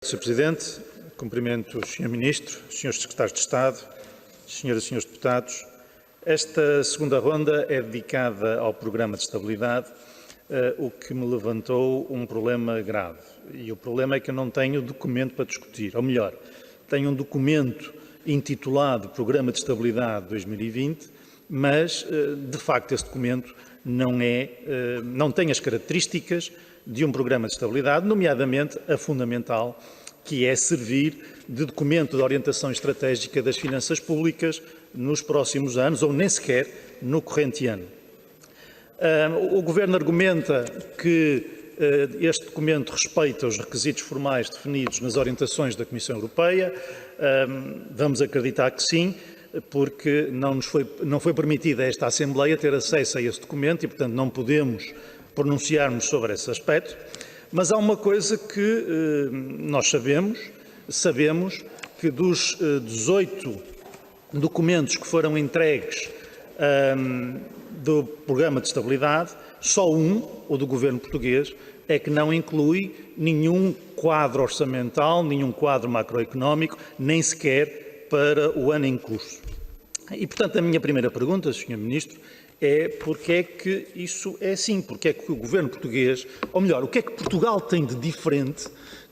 Sr. Presidente, cumprimento o Sr. Ministro, os Srs. Secretários de Estado, Senhoras e Senhores Deputados. Esta segunda ronda é dedicada ao Programa de Estabilidade, o que me levantou um problema grave. E o problema é que eu não tenho documento para discutir, ou melhor, tenho um documento intitulado Programa de Estabilidade 2020, mas, de facto, esse documento não tem as características de um programa de estabilidade, nomeadamente a fundamental, que é servir de documento de orientação estratégica das finanças públicas nos próximos anos, ou nem sequer no corrente ano. O Governo argumenta que este documento respeita os requisitos formais definidos nas orientações da Comissão Europeia. Vamos acreditar que sim, porque não foi permitida a esta Assembleia ter acesso a esse documento e, portanto, não podemos pronunciarmos sobre esse aspecto, mas há uma coisa que nós sabemos que dos 18 documentos que foram entregues do Programa de Estabilidade, só o do Governo português, é que não inclui nenhum quadro orçamental, nenhum quadro macroeconómico, nem sequer para o ano em curso. E, portanto, a minha primeira pergunta, Sr. Ministro, é porque é que isso é assim, porque é que o Governo português, ou melhor, o que é que Portugal tem de diferente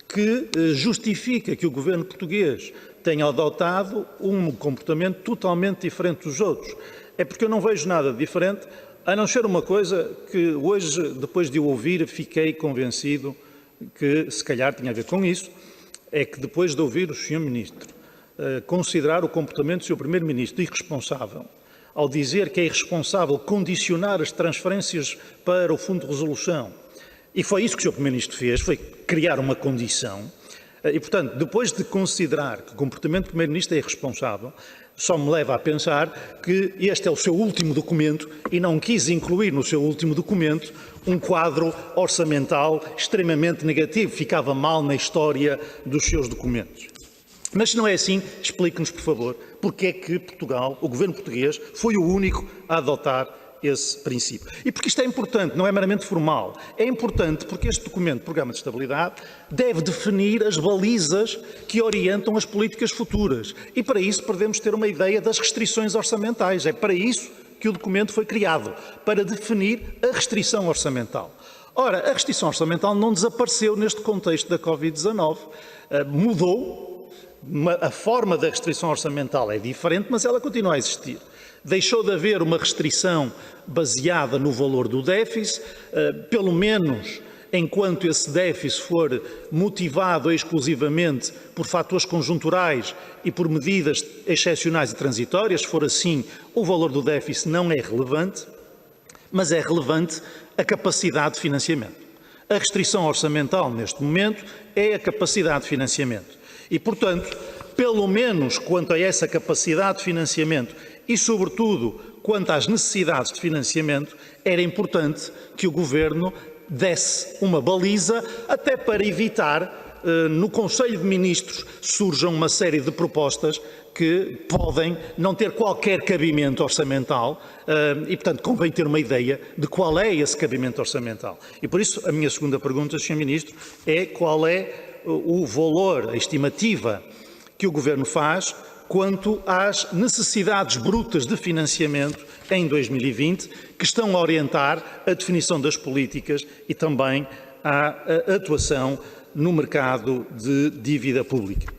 que justifica que o Governo português tenha adotado um comportamento totalmente diferente dos outros. É porque eu não vejo nada de diferente, a não ser uma coisa que hoje, depois de o ouvir, fiquei convencido que se calhar tinha a ver com isso, é que depois de ouvir o Sr. Ministro considerar o comportamento do Sr. Primeiro-Ministro irresponsável, ao dizer que é irresponsável condicionar as transferências para o Fundo de Resolução, e foi isso que o Sr. Primeiro-Ministro fez, foi criar uma condição, e, portanto, depois de considerar que o comportamento do Primeiro-Ministro é irresponsável, só me leva a pensar que este é o seu último documento e não quis incluir no seu último documento um quadro orçamental extremamente negativo, ficava mal na história dos seus documentos. Mas se não é assim, explique-nos, por favor, porque é que Portugal, o Governo português, foi o único a adotar esse princípio. E porque isto é importante, não é meramente formal. É importante porque este documento, Programa de Estabilidade, deve definir as balizas que orientam as políticas futuras. E para isso podemos ter uma ideia das restrições orçamentais. É para isso que o documento foi criado, para definir a restrição orçamental. Ora, a restrição orçamental não desapareceu neste contexto da Covid-19. Mudou. A forma da restrição orçamental é diferente, mas ela continua a existir. Deixou de haver uma restrição baseada no valor do déficit, pelo menos enquanto esse déficit for motivado exclusivamente por fatores conjunturais e por medidas excepcionais e transitórias. Se for assim, o valor do déficit não é relevante, mas é relevante a capacidade de financiamento. A restrição orçamental, neste momento, é a capacidade de financiamento. E, portanto, pelo menos quanto a essa capacidade de financiamento e, sobretudo, quanto às necessidades de financiamento, era importante que o Governo desse uma baliza, até para evitar, no Conselho de Ministros, surjam uma série de propostas que podem não ter qualquer cabimento orçamental e, portanto, convém ter uma ideia de qual é esse cabimento orçamental. E, por isso, a minha segunda pergunta, Sr. Ministro, é qual é o valor, a estimativa que o Governo faz quanto às necessidades brutas de financiamento em 2020, que estão a orientar a definição das políticas e também a atuação no mercado de dívida pública.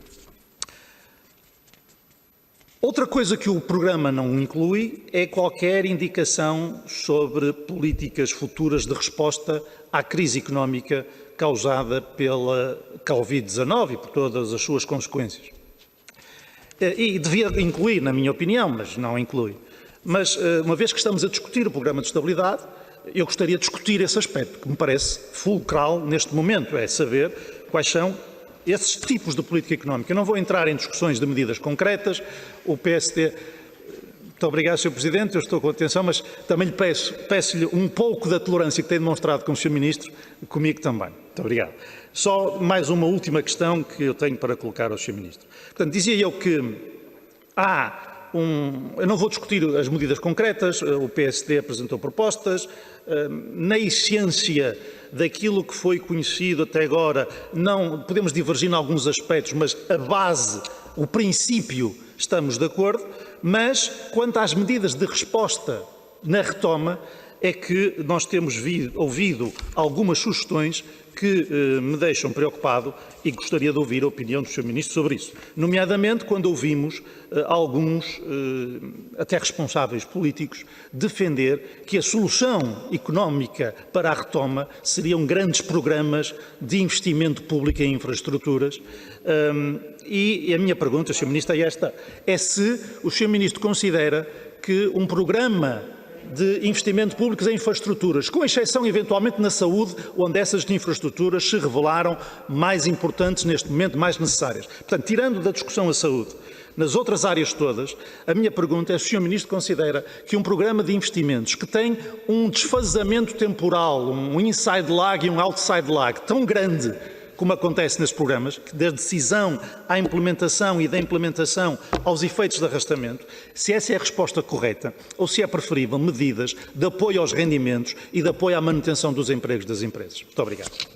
Outra coisa que o programa não inclui é qualquer indicação sobre políticas futuras de resposta à crise económica causada pela Covid-19 e por todas as suas consequências. E devia incluir, na minha opinião, mas não inclui. Mas, uma vez que estamos a discutir o Programa de Estabilidade, eu gostaria de discutir esse aspecto, que me parece fulcral neste momento, é saber quais são esses tipos de política económica. Eu não vou entrar em discussões de medidas concretas, o PSD... Muito obrigado, Sr. Presidente, eu estou com atenção, mas também lhe peço-lhe um pouco da tolerância que tem demonstrado com o Sr. Ministro, comigo também. Muito obrigado. Só mais uma última questão que eu tenho para colocar ao Sr. Ministro. Portanto, dizia eu que há Eu não vou discutir as medidas concretas, o PSD apresentou propostas, na essência daquilo que foi conhecido até agora, não podemos divergir em alguns aspectos, mas a base, o princípio, estamos de acordo, mas quanto às medidas de resposta na retoma, é que nós temos ouvido algumas sugestões que me deixam preocupado e gostaria de ouvir a opinião do Sr. Ministro sobre isso. Nomeadamente quando ouvimos alguns, até responsáveis políticos, defender que a solução económica para a retoma seriam grandes programas de investimento público em infraestruturas. E a minha pergunta, Sr. Ministro, é esta: é se o Sr. Ministro considera que um programa de investimento público em infraestruturas, com exceção eventualmente na saúde, onde essas infraestruturas se revelaram mais importantes neste momento, mais necessárias. Portanto, tirando da discussão a saúde, nas outras áreas todas, a minha pergunta é se o Sr. Ministro considera que um programa de investimentos que tem um desfazamento temporal, um inside lag e um outside lag tão grande como acontece nesses programas, que da decisão à implementação e da implementação aos efeitos de arrastamento, se essa é a resposta correta ou se é preferível medidas de apoio aos rendimentos e de apoio à manutenção dos empregos das empresas. Muito obrigado.